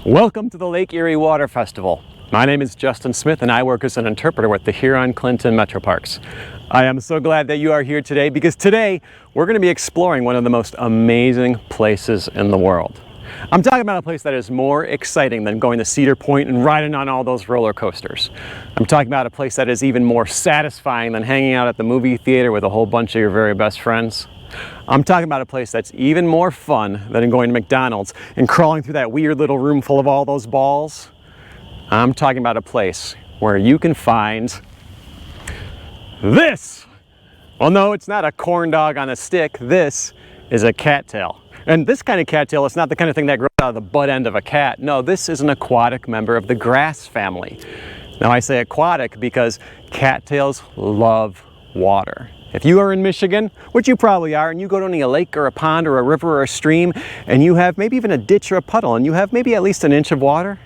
Welcome to the Lake Erie Water Festival. My name is Justin Smith and I work as an interpreter with the Huron Metroparks. I am so glad that you are here today because today we're going to be exploring one of the most amazing places in the world. I'm talking about a place that is more exciting than going to Cedar Point and riding on all those roller coasters. I'm talking about a place that is even more satisfying than hanging out at the movie theater with a whole bunch of your very best friends. I'm talking about a place that's even more fun than going to McDonald's and crawling through that weird little room full of all those balls. I'm talking about a place where you can find this. Well, no, it's not a corn dog on a stick. This is a cattail. And this kind of cattail is not the kind of thing that grows out of the butt end of a cat. No, this is an aquatic member of the grass family. Now I say aquatic because cattails love water. If you are in Michigan, which you probably are, and you go to a lake or a pond or a river or a stream, and you have maybe even a ditch or a puddle, and you have maybe at least an inch of water,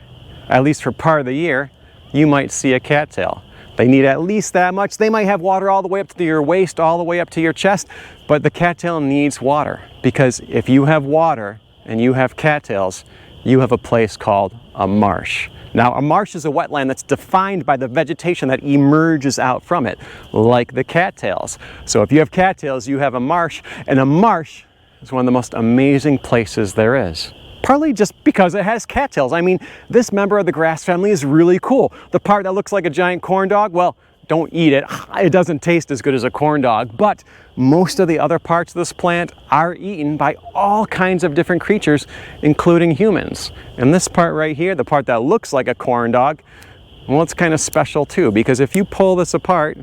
at least for part of the year, you might see a cattail. They need at least that much. They might have water all the way up to your waist, all the way up to your chest, but the cattail needs water because if you have water and you have cattails, you have a place called a marsh. Now, a marsh is a wetland that's defined by the vegetation that emerges out from it, like the cattails. So if you have cattails, you have a marsh, and a marsh is one of the most amazing places there is. Partly just because it has cattails. I mean, this member of the grass family is really cool. The part that looks like a giant corn dog, well, don't eat it. It doesn't taste as good as a corn dog, but most of the other parts of this plant are eaten by all kinds of different creatures, including humans. And this part right here, the part that looks like a corn dog, well, it's kind of special too, because if you pull this apart,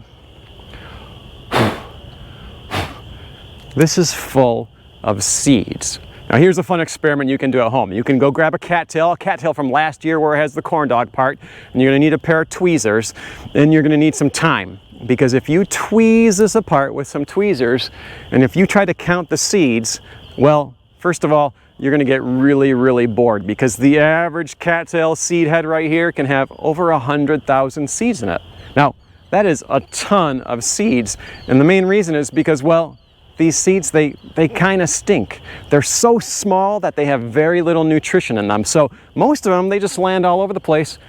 this is full of seeds. Now here's a fun experiment you can do at home. You can go grab a cattail from last year where it has the corn dog part, and you're going to need a pair of tweezers, and you're going to need some time. Because if you tweeze this apart with some tweezers, and if you try to count the seeds, well, first of all, you're going to get really bored because the average cattail seed head right here can have over 100,000 seeds in it. Now, that is a ton of seeds, and the main reason is because, well, these seeds, they kind of stink. They're so small that they have very little nutrition in them. So most of them, they just land all over the place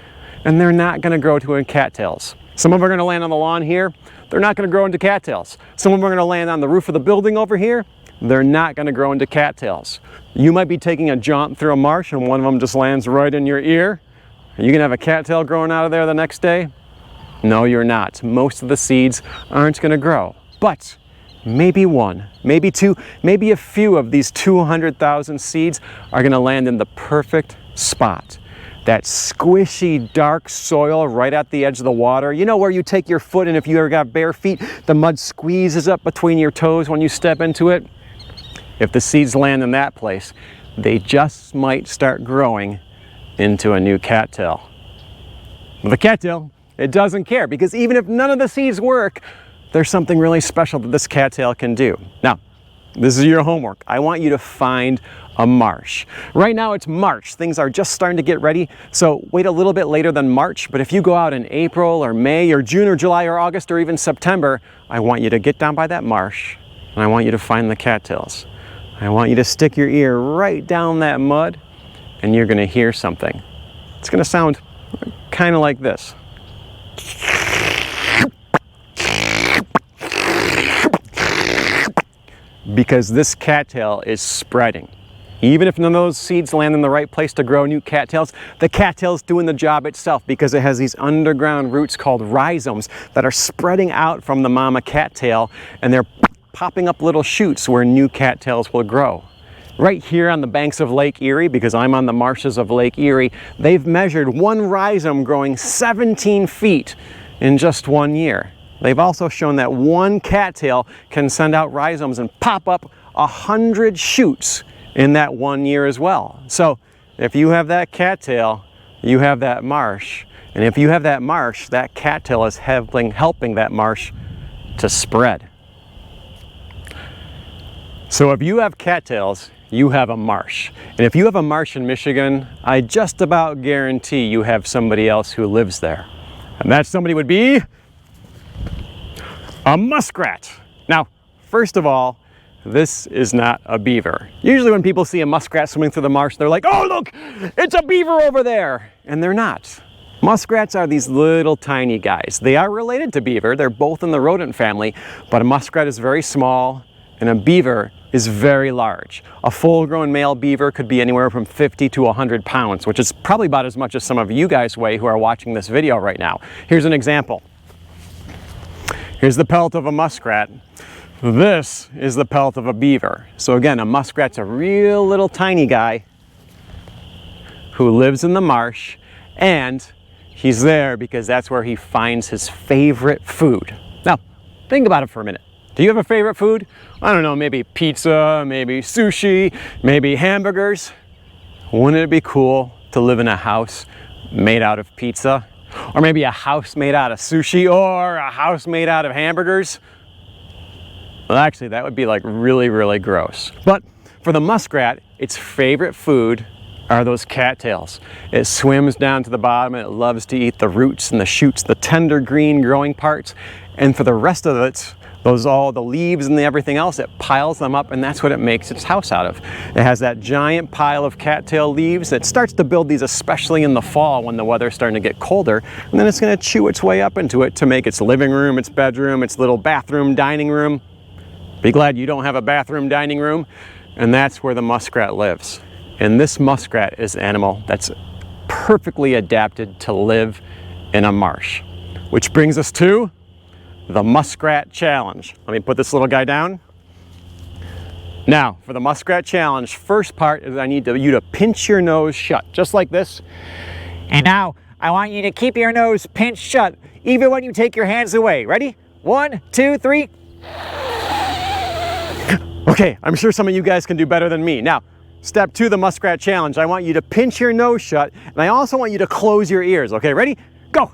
and they're not going to grow to cattails. Some of them are going to land on the lawn here. They're not going to grow into cattails. Some of them are going to land on the roof of the building over here. They're not going to grow into cattails. You might be taking a jaunt through a marsh and one of them just lands right in your ear. Are you going to have a cattail growing out of there the next day? No, you're not. Most of the seeds aren't going to grow. But maybe one, maybe two, maybe a few of these 200,000 seeds are going to land in the perfect spot. That squishy, dark soil right at the edge of the water. You know where you take your foot and if you ever got bare feet, the mud squeezes up between your toes when you step into it? If the seeds land in that place, they just might start growing into a new cattail. But the cattail, it doesn't care because even if none of the seeds work, there's something really special that this cattail can do. Now, this is your homework. I want you to find a marsh. Right now it's March. Things are just starting to get ready, so wait a little bit later than March, but if you go out in April or May or June or July or August or even September, I want you to get down by that marsh and I want you to find the cattails. I want you to stick your ear right down that mud and you're going to hear something. It's going to sound kind of like this. Because this cattail is spreading. Even if none of those seeds land in the right place to grow new cattails, the cattail's doing the job itself because it has these underground roots called rhizomes that are spreading out from the mama cattail and they're popping up little shoots where new cattails will grow. Right here on the banks of Lake Erie, because I'm on the marshes of Lake Erie, they've measured one rhizome growing 17 feet in just 1 year. They've also shown that one cattail can send out rhizomes and pop up 100 shoots in that 1 year as well. So if you have that cattail, you have that marsh. And if you have that marsh, that cattail is helping that marsh to spread. So if you have cattails, you have a marsh. And if you have a marsh in Michigan, I just about guarantee you have somebody else who lives there. And that somebody would be a muskrat. Now, first of all, this is not a beaver. Usually when people see a muskrat swimming through the marsh, they're like, oh look, it's a beaver over there. And they're not. Muskrats are these little tiny guys. They are related to beaver. They're both in the rodent family, but a muskrat is very small and a beaver is very large. A full-grown male beaver could be anywhere from 50 to 100 pounds, which is probably about as much as some of you guys weigh who are watching this video right now. Here's an example. Here's the pelt of a muskrat. This is the pelt of a beaver. So again, a muskrat's a real little tiny guy who lives in the marsh, and he's there because that's where he finds his favorite food. Now, think about it for a minute. Do you have a favorite food? I don't know, maybe pizza, maybe sushi, maybe hamburgers. Wouldn't it be cool to live in a house made out of pizza? Or maybe a house made out of sushi, or a house made out of hamburgers? Well, actually, that would be like really, really gross. But for the muskrat, its favorite food are those cattails. It swims down to the bottom and it loves to eat the roots and the shoots, the tender green growing parts. And for the rest of it, all the leaves and everything else, it piles them up, and that's what it makes its house out of. It has that giant pile of cattail leaves. It starts to build these especially in the fall when the weather's starting to get colder, and then it's going to chew its way up into it to make its living room, its bedroom, its little bathroom, dining room. Be glad you don't have a bathroom, dining room. And that's where the muskrat lives. And this muskrat is an animal that's perfectly adapted to live in a marsh. Which brings us to the muskrat challenge. Let me put this little guy down. Now, for the muskrat challenge, first part is I need you to pinch your nose shut, just like this. And now, I want you to keep your nose pinched shut, even when you take your hands away. Ready? 1, 2, 3. Okay, I'm sure some of you guys can do better than me. Now, step 2, the muskrat challenge. I want you to pinch your nose shut, and I also want you to close your ears. Okay, ready? Go!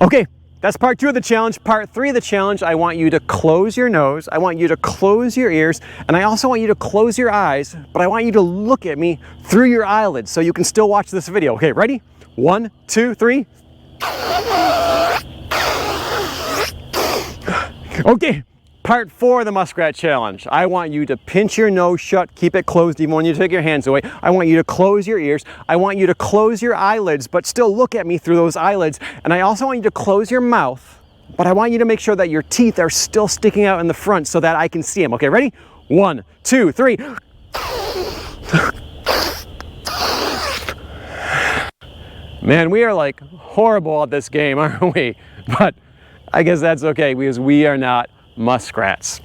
Okay, that's part 2 of the challenge. Part 3 of the challenge, I want you to close your nose, I want you to close your ears, and I also want you to close your eyes, but I want you to look at me through your eyelids so you can still watch this video. Okay, ready? 1, 2, 3. Okay, part 4 of the muskrat challenge. I want you to pinch your nose shut, keep it closed even when you take your hands away. I want you to close your ears. I want you to close your eyelids, but still look at me through those eyelids. And I also want you to close your mouth, but I want you to make sure that your teeth are still sticking out in the front so that I can see them. Okay, ready? 1, 2, 3. Man, we are like horrible at this game, aren't we? But I guess that's okay because we are not muskrats.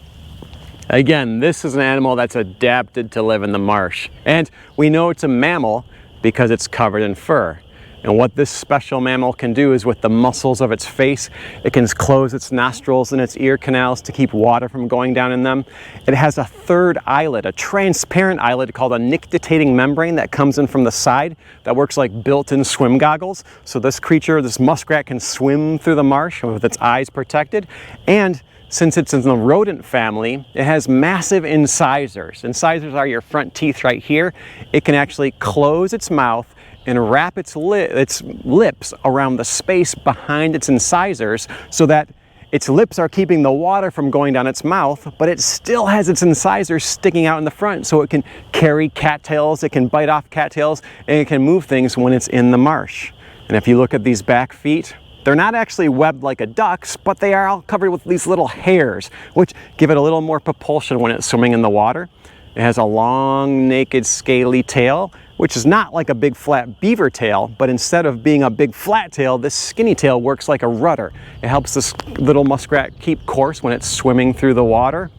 Again, this is an animal that's adapted to live in the marsh. And we know it's a mammal because it's covered in fur. And what this special mammal can do is with the muscles of its face, it can close its nostrils and its ear canals to keep water from going down in them. It has a third eyelid, a transparent eyelid called a nictitating membrane that comes in from the side that works like built-in swim goggles. So this creature, this muskrat, can swim through the marsh with its eyes protected. And since it's in the rodent family, it has massive incisors. Incisors are your front teeth right here. It can actually close its mouth and wrap its lips around the space behind its incisors so that its lips are keeping the water from going down its mouth, but it still has its incisors sticking out in the front so it can carry cattails, it can bite off cattails, and it can move things when it's in the marsh. And if you look at these back feet, they're not actually webbed like a duck's, but they are all covered with these little hairs, which give it a little more propulsion when it's swimming in the water. It has a long, naked, scaly tail, which is not like a big flat beaver tail, but instead of being a big flat tail, this skinny tail works like a rudder. It helps this little muskrat keep course when it's swimming through the water.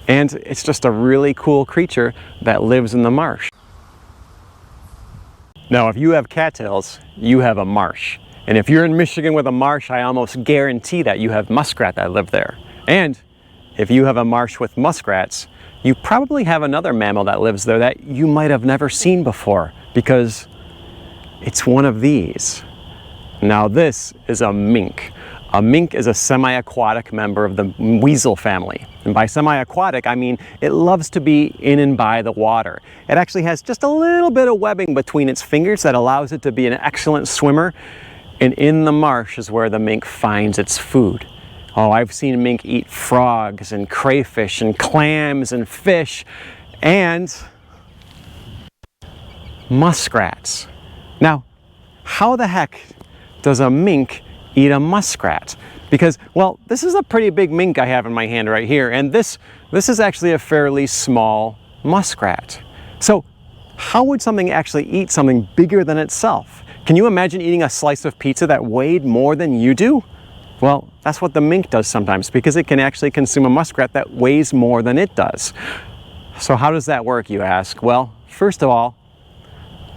And it's just a really cool creature that lives in the marsh. Now, if you have cattails, you have a marsh. And if you're in Michigan with a marsh, I almost guarantee that you have muskrat that live there. And if you have a marsh with muskrats, you probably have another mammal that lives there that you might have never seen before because it's one of these. Now this is a mink. A mink is a semi-aquatic member of the weasel family. And by semi-aquatic, I mean it loves to be in and by the water. It actually has just a little bit of webbing between its fingers that allows it to be an excellent swimmer. And in the marsh is where the mink finds its food. Oh, I've seen mink eat frogs and crayfish and clams and fish and muskrats. Now, how the heck does a mink eat a muskrat? Because, well, this is a pretty big mink I have in my hand right here, and this is actually a fairly small muskrat. So how would something actually eat something bigger than itself? Can you imagine eating a slice of pizza that weighed more than you do? Well, that's what the mink does sometimes, because it can actually consume a muskrat that weighs more than it does. So how does that work, you ask? Well, first of all,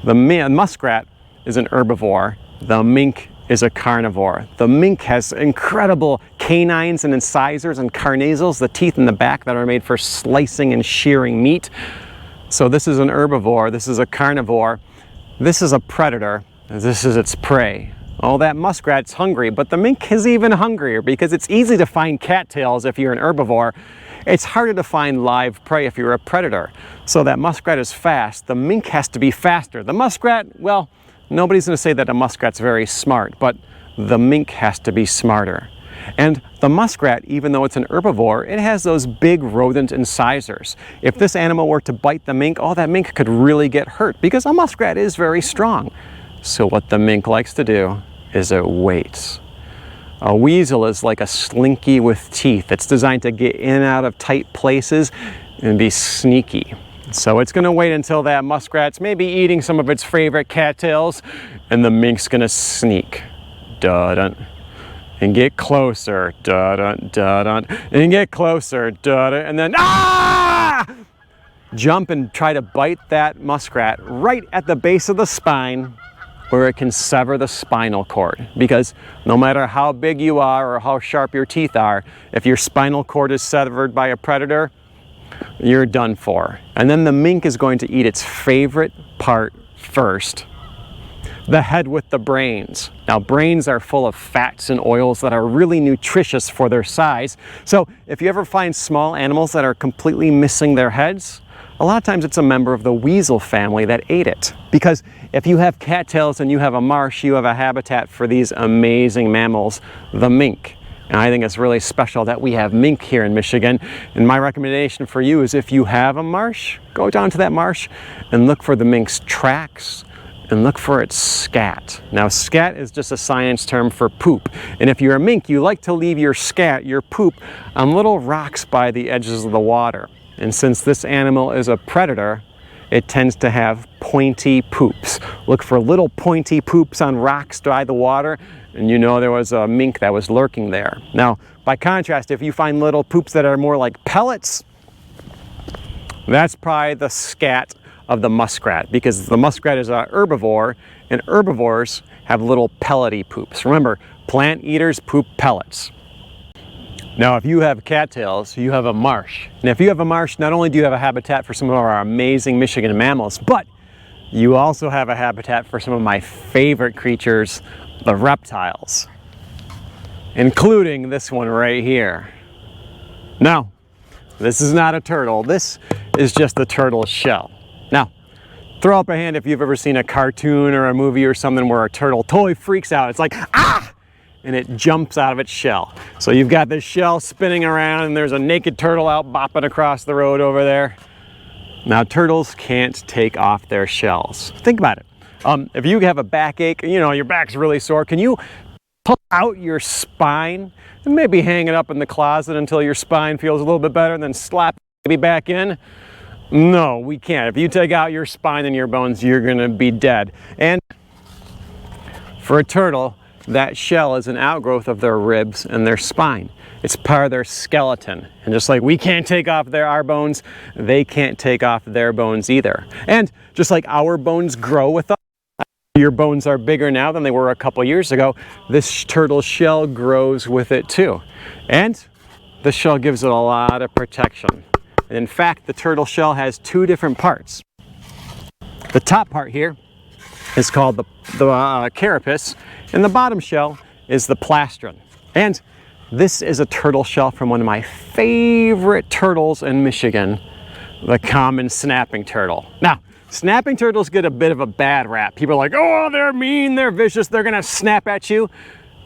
the muskrat is an herbivore. The mink is a carnivore. The mink has incredible canines and incisors and carnasals, the teeth in the back that are made for slicing and shearing meat. So this is an herbivore, this is a carnivore, this is a predator, this is its prey. Oh, that muskrat's hungry, but the mink is even hungrier because it's easy to find cattails if you're an herbivore. It's harder to find live prey if you're a predator. So that muskrat is fast, the mink has to be faster. The muskrat, well, nobody's going to say that a muskrat's very smart, but the mink has to be smarter. And the muskrat, even though it's an herbivore, it has those big rodent incisors. If this animal were to bite the mink, oh, that mink could really get hurt because a muskrat is very strong. So what the mink likes to do is it waits. A weasel is like a slinky with teeth. It's designed to get in and out of tight places and be sneaky. So it's going to wait until that muskrat's maybe eating some of its favorite cattails, and the mink's going to sneak. Dun-dun. And get closer. Dun-dun, dun-dun. And get closer. Dun-dun. And then, ah! Jump and try to bite that muskrat right at the base of the spine, where it can sever the spinal cord. Because no matter how big you are or how sharp your teeth are, if your spinal cord is severed by a predator, you're done for. And then the mink is going to eat its favorite part first, the head with the brains. Now, brains are full of fats and oils that are really nutritious for their size. So if you ever find small animals that are completely missing their heads, a lot of times it's a member of the weasel family that ate it. Because if you have cattails and you have a marsh, you have a habitat for these amazing mammals, the mink. And I think it's really special that we have mink here in Michigan. And my recommendation for you is if you have a marsh, go down to that marsh and look for the mink's tracks and look for its scat. Now, scat is just a science term for poop. And if you're a mink, you like to leave your scat, your poop, on little rocks by the edges of the water. And since this animal is a predator, it tends to have pointy poops. Look for little pointy poops on rocks by the water, and you know there was a mink that was lurking there. Now, by contrast, if you find little poops that are more like pellets, that's probably the scat of the muskrat, because the muskrat is a herbivore, and herbivores have little pellety poops. Remember, plant eaters poop pellets. Now, if you have cattails, you have a marsh. And if you have a marsh, not only do you have a habitat for some of our amazing Michigan mammals, but you also have a habitat for some of my favorite creatures, the reptiles, including this one right here. Now, this is not a turtle. This is just the turtle shell. Now, throw up a hand if you've ever seen a cartoon or a movie or something where a turtle totally freaks out. It's like, ah! And it jumps out of its shell. So you've got this shell spinning around and there's a naked turtle out bopping across the road over there. Now, turtles can't take off their shells. Think about it. If you have a backache, you know, your back's really sore, can you pull out your spine and maybe hang it up in the closet until your spine feels a little bit better and then slap it maybe back in? No, we can't. If you take out your spine and your bones, you're gonna be dead. And for a turtle, that shell is an outgrowth of their ribs and their spine. It's part of their skeleton. And just like we can't take off our bones, they can't take off their bones either. And just like our bones grow with us, your bones are bigger now than they were a couple years ago, this turtle shell grows with it too. And the shell gives it a lot of protection. And in fact, the turtle shell has two different parts. The top part here is called the carapace, and the bottom shell is the plastron. And this is a turtle shell from one of my favorite turtles in Michigan, the common snapping turtle. Now, snapping turtles get a bit of a bad rap. People are like, oh, they're mean, they're vicious, they're gonna snap at you.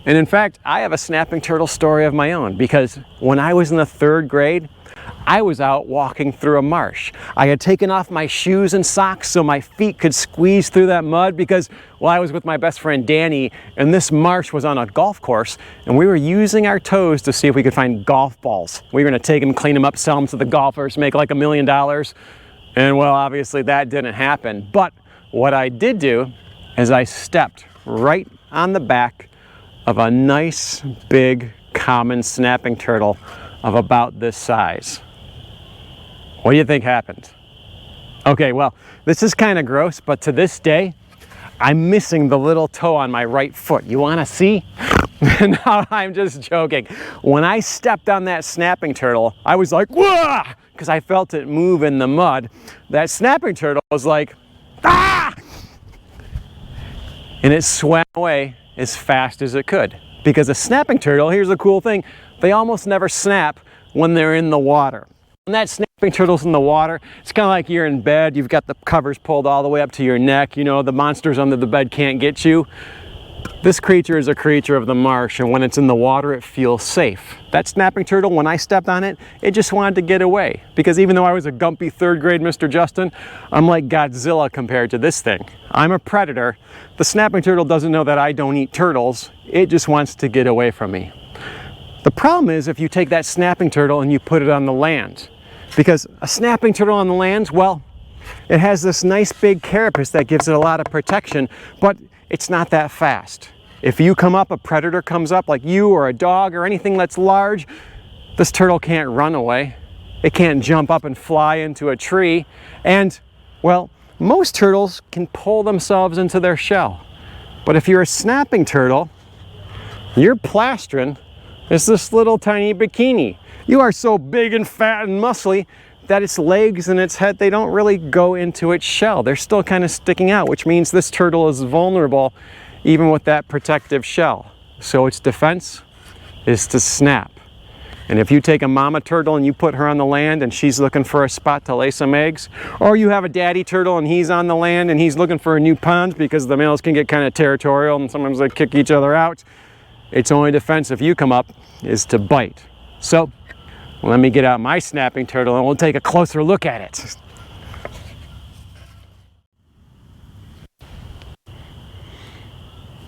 And in fact, I have a snapping turtle story of my own, because when I was in the 3rd grade, I was out walking through a marsh. I had taken off my shoes and socks so my feet could squeeze through that mud because, well, I was with my best friend Danny, and this marsh was on a golf course, and we were using our toes to see if we could find golf balls. We were going to take them, clean them up, sell them to the golfers, make like $1 million. And well, obviously that didn't happen. But what I did do is I stepped right on the back of a nice, big, common snapping turtle of about this size. What do you think happened? Okay, well, this is kind of gross, but to this day, I'm missing the little toe on my right foot. You want to see? No, I'm just joking. When I stepped on that snapping turtle, I was like, whoa, because I felt it move in the mud. That snapping turtle was like, ah! And it swam away as fast as it could. Because a snapping turtle, here's the cool thing, they almost never snap when they're in the water. When that snapping turtle's in the water, it's kind of like you're in bed, you've got the covers pulled all the way up to your neck, you know, the monsters under the bed can't get you. This creature is a creature of the marsh, and when it's in the water, it feels safe. That snapping turtle, when I stepped on it, it just wanted to get away. Because even though I was a gumpy 3rd grade Mr. Justin, I'm like Godzilla compared to this thing. I'm a predator. The snapping turtle doesn't know that I don't eat turtles. It just wants to get away from me. The problem is if you take that snapping turtle and you put it on the land. Because a snapping turtle on the land, well, it has this nice big carapace that gives it a lot of protection, but it's not that fast. If you come up, a predator comes up, like you or a dog or anything that's large, this turtle can't run away. It can't jump up and fly into a tree. And, well, most turtles can pull themselves into their shell. But if you're a snapping turtle, your plastron is this little tiny bikini. You are so big and fat and muscly that its legs and its head, they don't really go into its shell. They're still kind of sticking out, which means this turtle is vulnerable even with that protective shell. So its defense is to snap. And if you take a mama turtle and you put her on the land and she's looking for a spot to lay some eggs, or you have a daddy turtle and he's on the land and he's looking for a new pond because the males can get kind of territorial and sometimes they kick each other out, its only defense if you come up is to bite. So let me get out my snapping turtle and we'll take a closer look at it.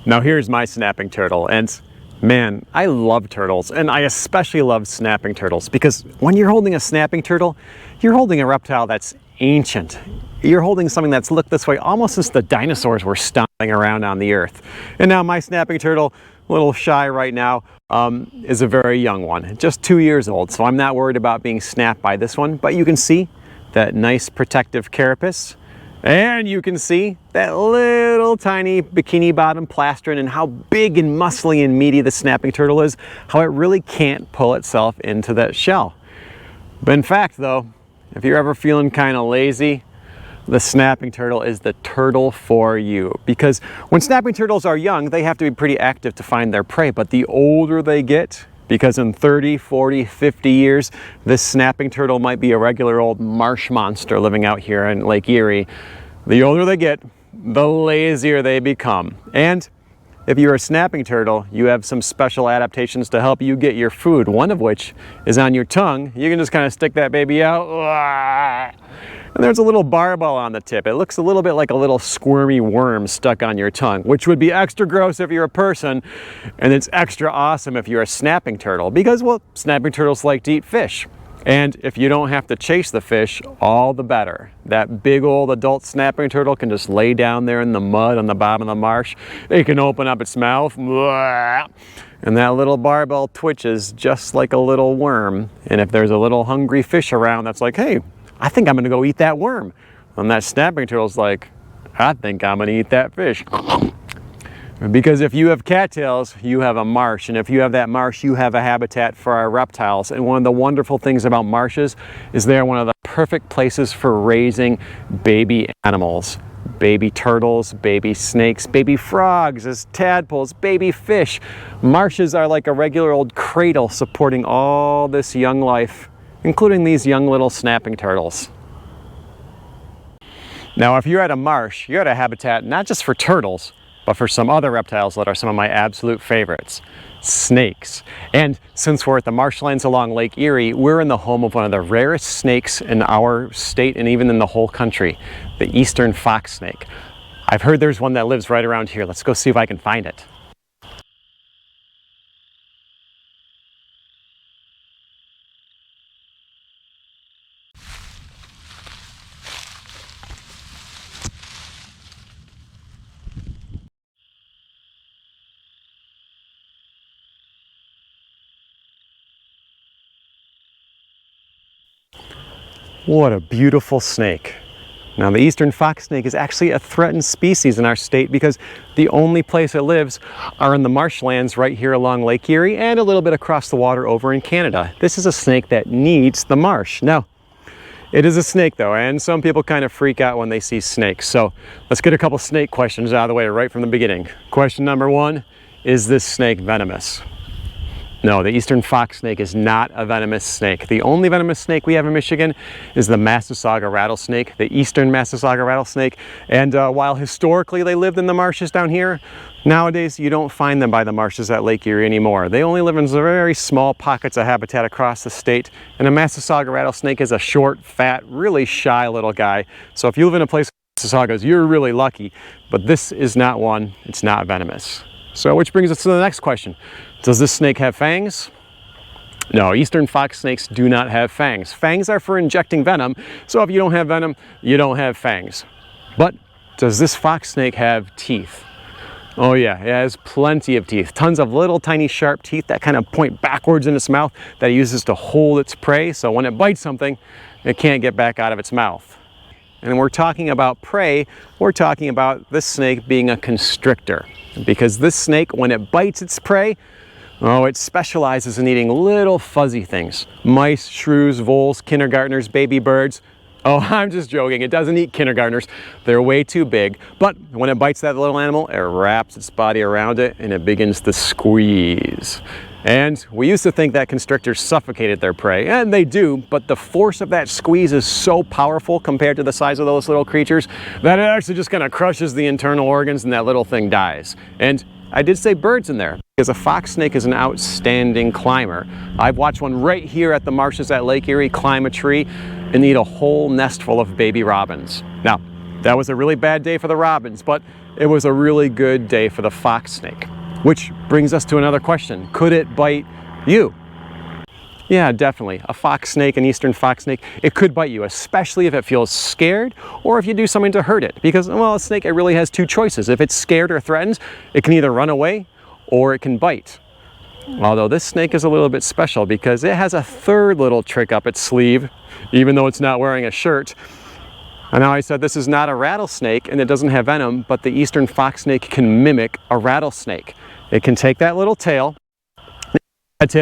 Now here's my snapping turtle, and man, I love turtles, and I especially love snapping turtles because when you're holding a snapping turtle, you're holding a reptile that's ancient. You're holding something that's looked this way almost since the dinosaurs were stomping around on the earth. And now my snapping turtle, a little shy right now, is a very young one, just 2 years old, so I'm not worried about being snapped by this one, but you can see that nice protective carapace. And you can see that little tiny bikini bottom plastron and how big and muscly and meaty the snapping turtle is, how it really can't pull itself into that shell. But in fact though, if you're ever feeling kind of lazy, the snapping turtle is the turtle for you. Because when snapping turtles are young, they have to be pretty active to find their prey, but the older they get, because in 30, 40, 50 years, this snapping turtle might be a regular old marsh monster living out here in Lake Erie. The older they get, the lazier they become. And if you're a snapping turtle, you have some special adaptations to help you get your food, one of which is on your tongue. You can just kind of stick that baby out. And there's a little barbell on the tip. It looks a little bit like a little squirmy worm stuck on your tongue, which would be extra gross if you're a person, and it's extra awesome if you're a snapping turtle, because, well, snapping turtles like to eat fish. And if you don't have to chase the fish, all the better. That big old adult snapping turtle can just lay down there in the mud on the bottom of the marsh. It can open up its mouth, and that little barbell twitches just like a little worm. And if there's a little hungry fish around that's like, hey, I think I'm gonna go eat that worm. And that snapping turtle's like, I think I'm gonna eat that fish. Because if you have cattails, you have a marsh. And if you have that marsh, you have a habitat for our reptiles. And one of the wonderful things about marshes is they're one of the perfect places for raising baby animals. Baby turtles, baby snakes, baby frogs, as tadpoles, baby fish. Marshes are like a regular old cradle supporting all this young life, including these young little snapping turtles. Now, if you're at a marsh, you're at a habitat not just for turtles, but for some other reptiles that are some of my absolute favorites. Snakes. And since we're at the marshlands along Lake Erie, we're in the home of one of the rarest snakes in our state and even in the whole country, the eastern fox snake. I've heard there's one that lives right around here. Let's go see if I can find it. What a beautiful snake. Now, the eastern fox snake is actually a threatened species in our state because the only place it lives are in the marshlands right here along Lake Erie and a little bit across the water over in Canada. This is a snake that needs the marsh. Now, it is a snake though, and some people kind of freak out when they see snakes. So let's get a couple snake questions out of the way right from the beginning. Question number one, is this snake venomous? No, the eastern fox snake is not a venomous snake. The only venomous snake we have in Michigan is the Massasauga rattlesnake, the eastern Massasauga rattlesnake. And while historically they lived in the marshes down here, nowadays you don't find them by the marshes at Lake Erie anymore. They only live in very small pockets of habitat across the state. And a Massasauga rattlesnake is a short, fat, really shy little guy. So if you live in a place with Massasaugas, you're really lucky. But this is not one. It's not venomous. So which brings us to the next question. Does this snake have fangs? No, eastern fox snakes do not have fangs. Fangs are for injecting venom, so if you don't have venom, you don't have fangs. But does this fox snake have teeth? Oh yeah, it has plenty of teeth. Tons of little tiny sharp teeth that kind of point backwards in its mouth that it uses to hold its prey, so when it bites something, it can't get back out of its mouth. And when we're talking about prey, we're talking about this snake being a constrictor. Because this snake, when it bites its prey, oh, it specializes in eating little fuzzy things. Mice, shrews, voles, kindergartners, baby birds. Oh, I'm just joking. It doesn't eat kindergartners. They're way too big. But when it bites that little animal, it wraps its body around it and it begins to squeeze. And we used to think that constrictors suffocated their prey, and they do, but the force of that squeeze is so powerful compared to the size of those little creatures that it actually just kind of crushes the internal organs and that little thing dies. And I did say birds in there, because a fox snake is an outstanding climber. I've watched one right here at the marshes at Lake Erie climb a tree and eat a whole nest full of baby robins. Now, that was a really bad day for the robins, but it was a really good day for the fox snake. Which brings us to another question. Could it bite you? Yeah, definitely. A fox snake, an eastern fox snake, it could bite you, especially if it feels scared or if you do something to hurt it. Because, well, a snake, it really has two choices. If it's scared or threatened, it can either run away or it can bite. Although this snake is a little bit special because it has a third little trick up its sleeve, even though it's not wearing a shirt. And now I said this is not a rattlesnake and it doesn't have venom, but the eastern fox snake can mimic a rattlesnake. It can take that little tail, it's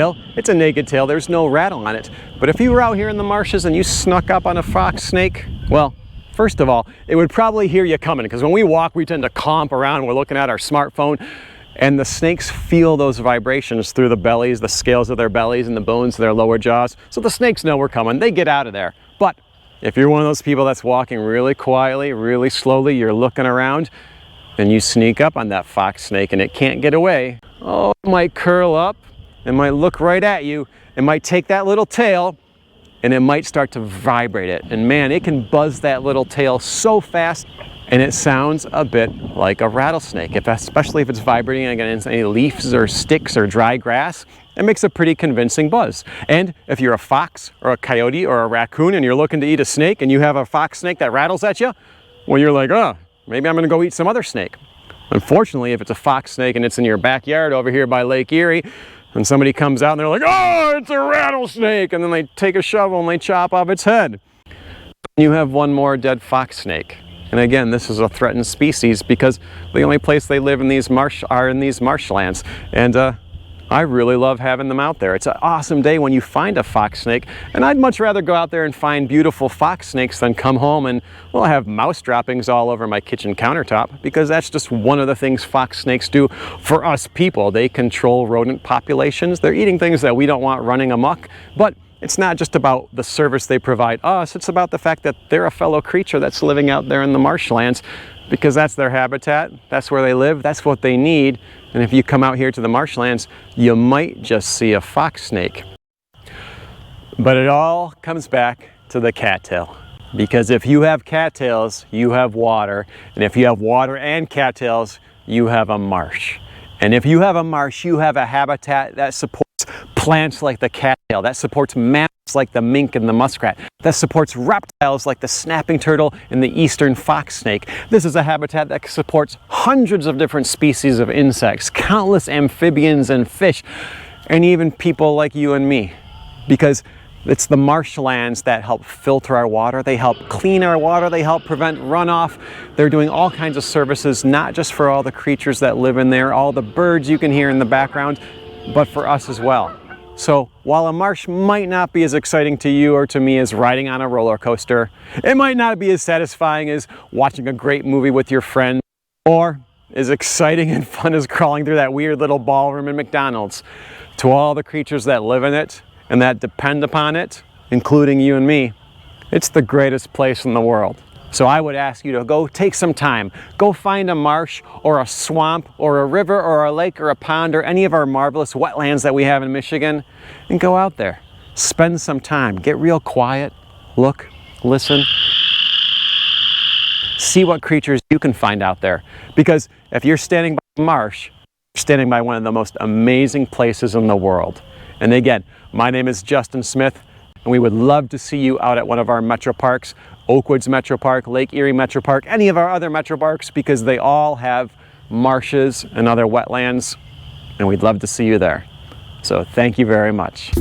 a naked tail, there's no rattle on it. But if you were out here in the marshes and you snuck up on a fox snake, well, first of all, it would probably hear you coming, because when we walk, we tend to comp around, we're looking at our smartphone, and the snakes feel those vibrations through the bellies, the scales of their bellies and the bones of their lower jaws. So the snakes know we're coming, they get out of there. But if you're one of those people that's walking really quietly, really slowly, you're looking around, and you sneak up on that fox snake and it can't get away, oh, it might curl up, it might look right at you, it might take that little tail, and it might start to vibrate it. And man, it can buzz that little tail so fast, and it sounds a bit like a rattlesnake, especially if it's vibrating against any leaves or sticks or dry grass. It makes a pretty convincing buzz. And if you're a fox or a coyote or a raccoon and you're looking to eat a snake and you have a fox snake that rattles at you, well, you're like, oh, maybe I'm gonna go eat some other snake. Unfortunately, if it's a fox snake and it's in your backyard over here by Lake Erie, and somebody comes out and they're like, oh, it's a rattlesnake, and then they take a shovel and they chop off its head. You have one more dead fox snake. And again, this is a threatened species because the only place they live in these marshlands. And I really love having them out there. It's an awesome day when you find a fox snake, and I'd much rather go out there and find beautiful fox snakes than come home and, well, have mouse droppings all over my kitchen countertop, because that's just one of the things fox snakes do for us people. They control rodent populations. They're eating things that we don't want running amok, but it's not just about the service they provide us, it's about the fact that they're a fellow creature that's living out there in the marshlands, because that's their habitat, that's where they live, that's what they need. And if you come out here to the marshlands, you might just see a fox snake. But it all comes back to the cattail. Because if you have cattails, you have water. And if you have water and cattails, you have a marsh. And if you have a marsh, you have a habitat that supports plants like the cattail, that supports mammals like the mink and the muskrat, that supports reptiles like the snapping turtle and the eastern fox snake. This is a habitat that supports hundreds of different species of insects, countless amphibians and fish, and even people like you and me. Because it's the marshlands that help filter our water, they help clean our water, they help prevent runoff. They're doing all kinds of services, not just for all the creatures that live in there, all the birds you can hear in the background, but for us as well. So while a marsh might not be as exciting to you or to me as riding on a roller coaster, it might not be as satisfying as watching a great movie with your friend, or as exciting and fun as crawling through that weird little ballroom in McDonald's. To all the creatures that live in it and that depend upon it, including you and me, it's the greatest place in the world. So I would ask you to go take some time, go find a marsh or a swamp or a river or a lake or a pond or any of our marvelous wetlands that we have in Michigan, and go out there. Spend some time, get real quiet, look, listen, see what creatures you can find out there. Because if you're standing by a marsh, you're standing by one of the most amazing places in the world. And again, my name is Justin Smith, and we would love to see you out at one of our Metroparks, Oakwoods Metropark, Lake Erie Metropark, any of our other Metroparks, because they all have marshes and other wetlands, and we'd love to see you there. So thank you very much.